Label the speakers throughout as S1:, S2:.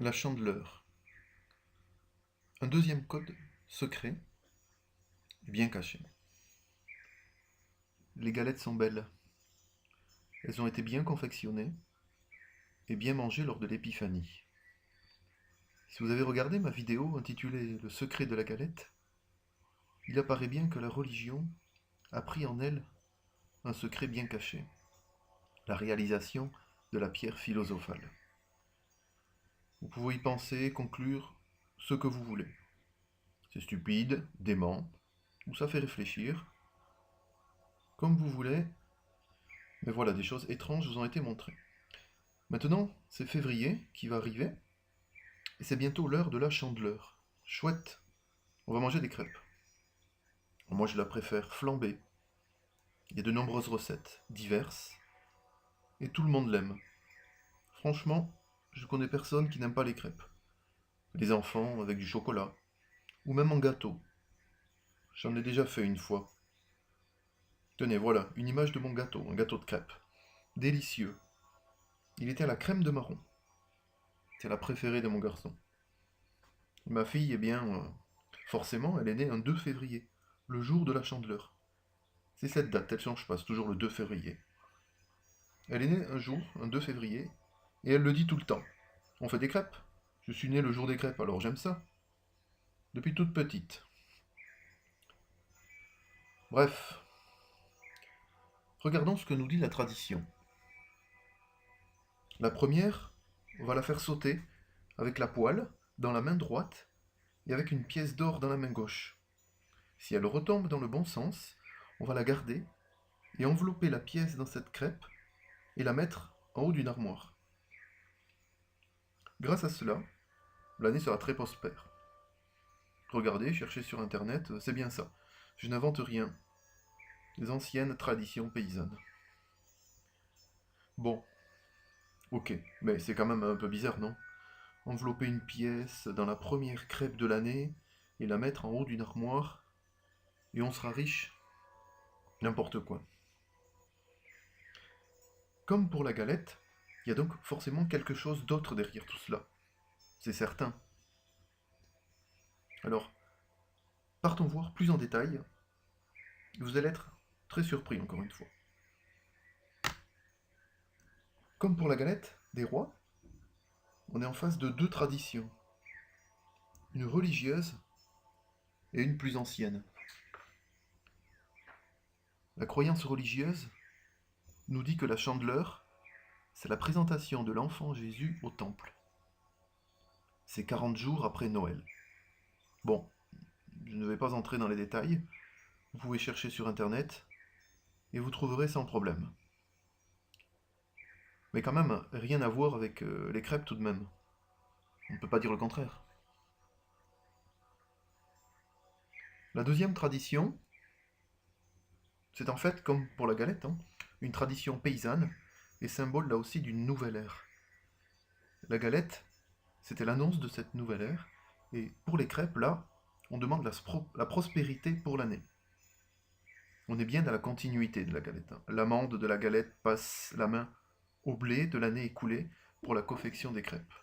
S1: La Chandeleur. Un deuxième code secret et bien caché. Les galettes sont belles. Elles ont été bien confectionnées et bien mangées lors de l'épiphanie. Si vous avez regardé ma vidéo intitulée Le secret de la galette, il apparaît bien que la religion a pris en elle un secret bien caché, la réalisation de la pierre philosophale. Vous pouvez y penser, conclure ce que vous voulez. C'est stupide, dément, ou ça fait réfléchir, comme vous voulez, mais voilà, des choses étranges vous ont été montrées. Maintenant, c'est février qui va arriver, et c'est bientôt l'heure de la Chandeleur. Chouette, on va manger des crêpes. Moi, je la préfère flambée. Il y a de nombreuses recettes, diverses, et tout le monde l'aime. Franchement, je connais personne qui n'aime pas les crêpes. Les enfants avec du chocolat, ou même en gâteau. J'en ai déjà fait une fois. Tenez, voilà, une image de mon gâteau, un gâteau de crêpes. Délicieux. Il était à la crème de marron. C'est la préférée de mon garçon. Ma fille, eh bien, forcément, elle est née un 2 février, le jour de la Chandeleur. C'est cette date, elle change pas, c'est toujours le 2 février. Elle est née un jour, un 2 février, et elle le dit tout le temps. On fait des crêpes. Je suis née le jour des crêpes, alors j'aime ça. Depuis toute petite. Bref, regardons ce que nous dit la tradition. La première, on va la faire sauter avec la poêle dans la main droite et avec une pièce d'or dans la main gauche. Si elle retombe dans le bon sens, on va la garder et envelopper la pièce dans cette crêpe et la mettre en haut d'une armoire. Grâce à cela, l'année sera très prospère. Regardez, cherchez sur internet, c'est bien ça. Je n'invente rien. Les anciennes traditions paysannes. Bon, ok, mais c'est quand même un peu bizarre, non? Envelopper une pièce dans la première crêpe de l'année et la mettre en haut d'une armoire, et on sera riche. N'importe quoi. Comme pour la galette, il y a donc forcément quelque chose d'autre derrière tout cela. C'est certain. Alors, partons voir plus en détail. Vous allez être très surpris encore une fois. Comme pour la galette des rois, on est en face de deux traditions. Une religieuse et une plus ancienne. La croyance religieuse nous dit que la Chandeleur, c'est la présentation de l'enfant Jésus au temple. C'est 40 jours après Noël. Bon, je ne vais pas entrer dans les détails. Vous pouvez chercher sur internet et vous trouverez sans problème. Mais quand même, rien à voir avec les crêpes tout de même. On ne peut pas dire le contraire. La deuxième tradition, c'est en fait, comme pour la galette, une tradition paysanne et symbole là aussi d'une nouvelle ère. La galette, c'était l'annonce de cette nouvelle ère, et pour les crêpes, là, on demande la prospérité pour l'année. On est bien dans la continuité de la galette. L'amande de la galette passe la main au blé de l'année écoulée pour la confection des crêpes.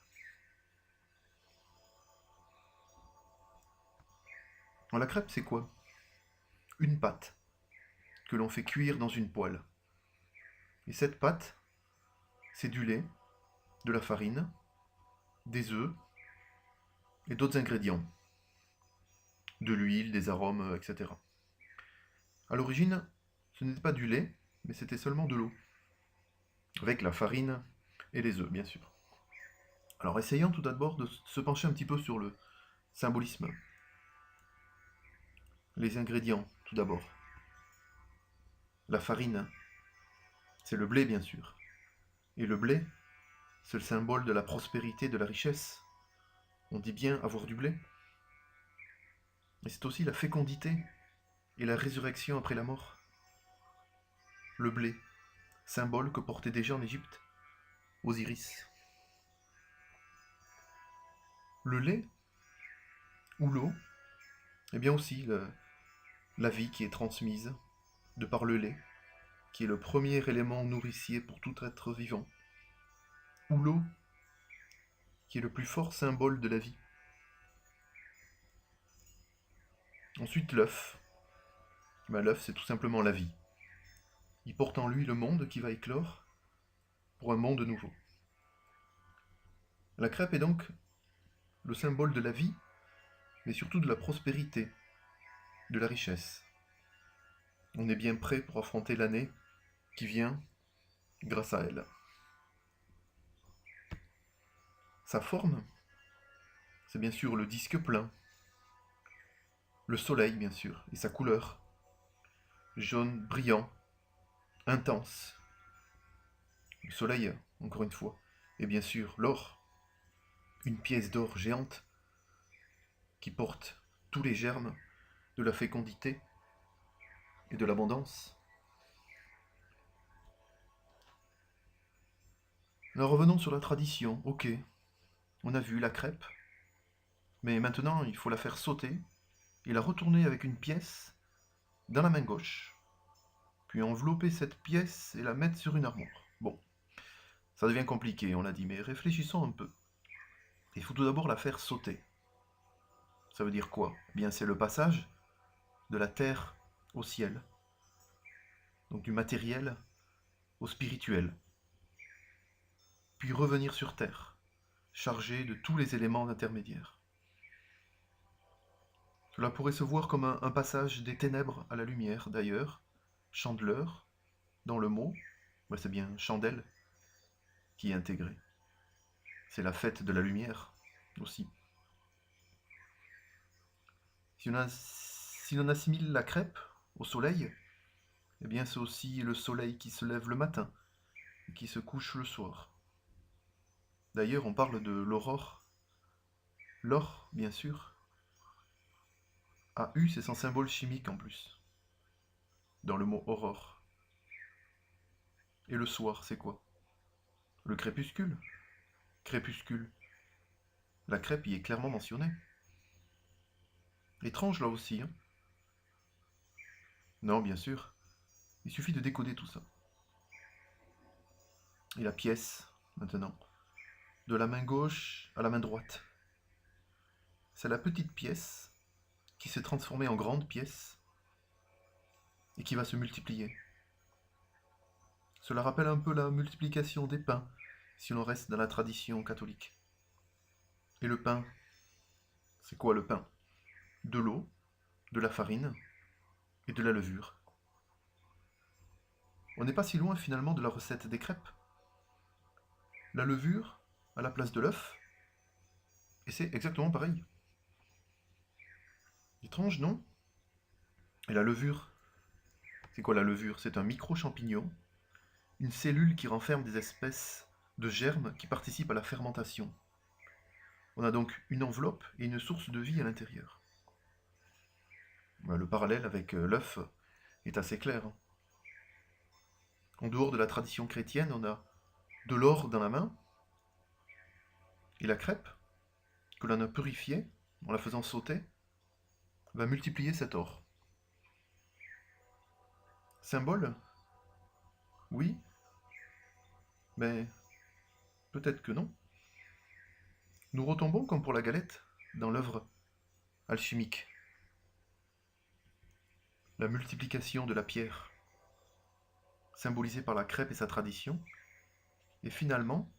S1: Alors, la crêpe, c'est quoi? Une pâte que l'on fait cuire dans une poêle. Et cette pâte, c'est du lait, de la farine, des œufs et d'autres ingrédients. De l'huile, des arômes, etc. À l'origine, ce n'était pas du lait, mais c'était seulement de l'eau. Avec la farine et les œufs, bien sûr. Alors essayons tout d'abord de se pencher un petit peu sur le symbolisme. Les ingrédients, tout d'abord. La farine, c'est le blé, bien sûr. Et le blé, c'est le symbole de la prospérité, de la richesse. On dit bien avoir du blé. Et c'est aussi la fécondité et la résurrection après la mort. Le blé, symbole que portait déjà en Égypte Osiris. Le lait, ou l'eau, eh bien aussi la vie qui est transmise de par le lait, qui est le premier élément nourricier pour tout être vivant. Ou l'eau, qui est le plus fort symbole de la vie. Ensuite, l'œuf. L'œuf, c'est tout simplement la vie. Il porte en lui le monde qui va éclore pour un monde nouveau. La crêpe est donc le symbole de la vie, mais surtout de la prospérité, de la richesse. On est bien prêt pour affronter l'année qui vient grâce à elle. Sa forme, c'est bien sûr le disque plein, le soleil bien sûr, et sa couleur, jaune brillant, intense. Le soleil, encore une fois, et bien sûr l'or, une pièce d'or géante qui porte tous les germes de la fécondité et de l'abondance. Alors revenons sur la tradition, ok, on a vu la crêpe, mais maintenant il faut la faire sauter et la retourner avec une pièce dans la main gauche, puis envelopper cette pièce et la mettre sur une armoire. Bon, ça devient compliqué, on l'a dit, mais réfléchissons un peu. Il faut tout d'abord la faire sauter. Ça veut dire quoi? Eh bien, c'est le passage de la terre au ciel, donc du matériel au spirituel, puis revenir sur terre, chargé de tous les éléments intermédiaires. Cela pourrait se voir comme un passage des ténèbres à la lumière, d'ailleurs, chandeleur, dans le mot, c'est bien chandelle qui est intégré. C'est la fête de la lumière aussi. Si l'on assimile la crêpe au soleil, eh bien c'est aussi le soleil qui se lève le matin et qui se couche le soir. D'ailleurs, on parle de l'aurore. L'or, bien sûr, AU, c'est son symbole chimique en plus, dans le mot aurore. Et le soir, c'est quoi? Le crépuscule. Crépuscule. La crêpe y est clairement mentionnée. Étrange là aussi, hein? Non, bien sûr. Il suffit de décoder tout ça. Et la pièce, maintenant. De la main gauche à la main droite. C'est la petite pièce qui s'est transformée en grande pièce et qui va se multiplier. Cela rappelle un peu la multiplication des pains, si l'on reste dans la tradition catholique. Et le pain, c'est quoi le pain? De l'eau, de la farine et de la levure. On n'est pas si loin finalement de la recette des crêpes. La levure à la place de l'œuf, et c'est exactement pareil. Étrange, non? Et la levure, c'est quoi la levure? C'est un micro-champignon, une cellule qui renferme des espèces de germes qui participent à la fermentation. On a donc une enveloppe et une source de vie à l'intérieur. Le parallèle avec l'œuf est assez clair. En dehors de la tradition chrétienne, on a de l'or dans la main, et la crêpe, que l'on a purifiée en la faisant sauter, va multiplier cet or. Symbole? Oui, mais peut-être que non. Nous retombons, comme pour la galette, dans l'œuvre alchimique. La multiplication de la pierre, symbolisée par la crêpe et sa tradition, et finalement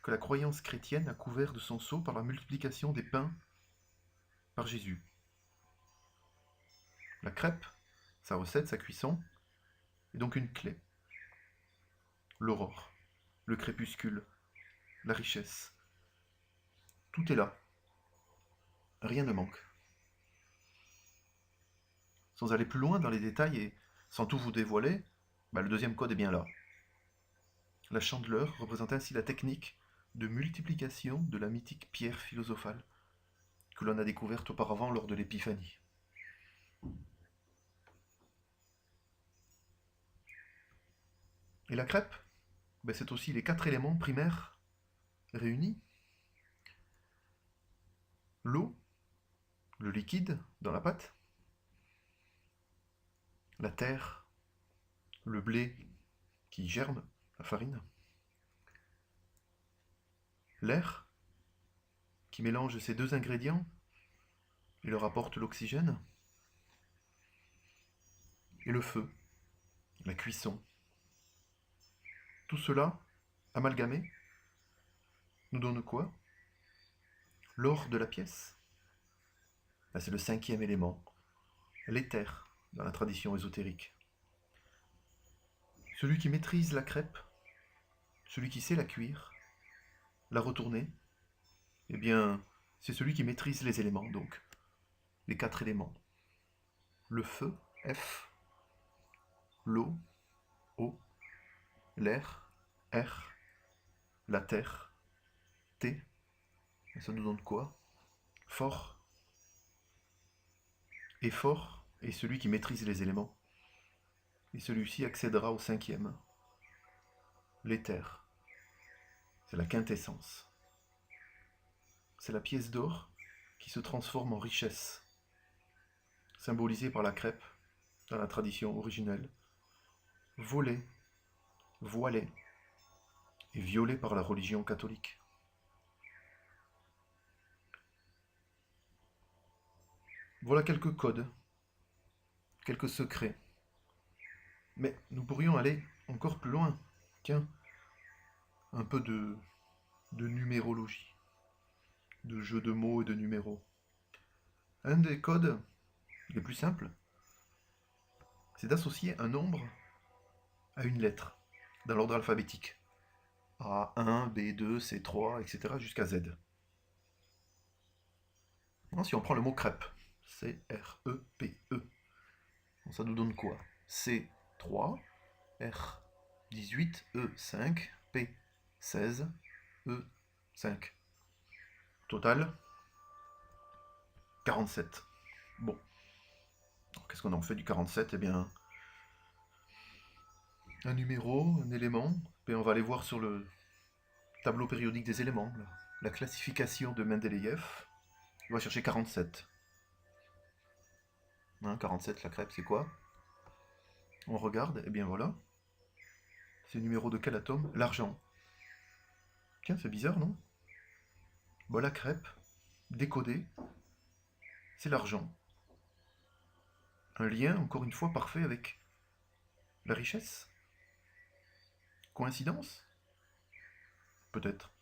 S1: que la croyance chrétienne a couvert de son sceau par la multiplication des pains par Jésus. La crêpe, sa recette, sa cuisson, est donc une clé. L'aurore, le crépuscule, la richesse. Tout est là. Rien ne manque. Sans aller plus loin dans les détails et sans tout vous dévoiler, le deuxième code est bien là. La chandeleur représente ainsi la technique de multiplication de la mythique pierre philosophale que l'on a découverte auparavant lors de l'Épiphanie. Et la crêpe, c'est aussi les 4 éléments primaires réunis. L'eau, le liquide dans la pâte, la terre, le blé qui germe, la farine, l'air, qui mélange ces deux ingrédients et leur apporte l'oxygène. Et le feu, la cuisson. Tout cela, amalgamé, nous donne quoi? L'or de la pièce. Là, c'est le 5e élément, l'éther, dans la tradition ésotérique. Celui qui maîtrise la crêpe, celui qui sait la cuire, la retourner, eh bien, c'est celui qui maîtrise les éléments, donc, les 4 éléments. Le feu, F, l'eau, O, l'air, R, la terre, T. Et ça nous donne quoi? Fort. Et fort est celui qui maîtrise les éléments. Et celui-ci accédera au 5e, l'éther. C'est la quintessence. C'est la pièce d'or qui se transforme en richesse, symbolisée par la crêpe dans la tradition originelle, volée, voilée et violée par la religion catholique. Voilà quelques codes, quelques secrets. Mais nous pourrions aller encore plus loin. Tiens, un peu de numérologie, de jeu de mots et de numéros. Un des codes les plus simples, c'est d'associer un nombre à une lettre, dans l'ordre alphabétique. A1, B2, C3, etc. jusqu'à Z. Alors, si on prend le mot crêpe, C-R-E-P-E, ça nous donne quoi? C3, R18, E5, P16, E5. Total, 47. Bon. Qu'est-ce qu'on en fait du 47? Eh bien, un numéro, un élément, et on va aller voir sur le tableau périodique des éléments, la classification de Mendeleïev. On va chercher 47. 47, la crêpe, c'est quoi? On regarde, et bien voilà. C'est le numéro de quel atome? L'argent. Tiens, c'est bizarre, non? Bon, la crêpe, décodée, c'est l'argent. Un lien, encore une fois, parfait avec la richesse. Coïncidence? Peut-être.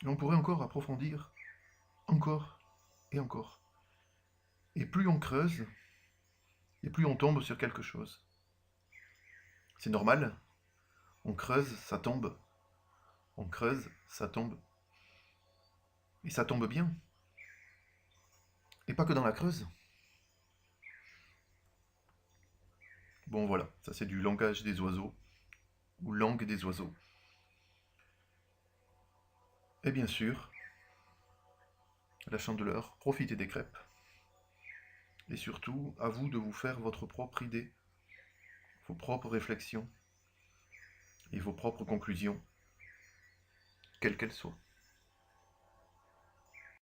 S1: Et on pourrait encore approfondir, encore et encore. Et plus on creuse, et plus on tombe sur quelque chose. C'est normal. On creuse, ça tombe. On creuse, ça tombe. Et ça tombe bien. Et pas que dans la Creuse. Bon voilà, ça c'est du langage des oiseaux, ou langue des oiseaux. Et bien sûr, la Chandeleur, profitez des crêpes. Et surtout, à vous de vous faire votre propre idée, vos propres réflexions et vos propres conclusions, quelles qu'elles soient.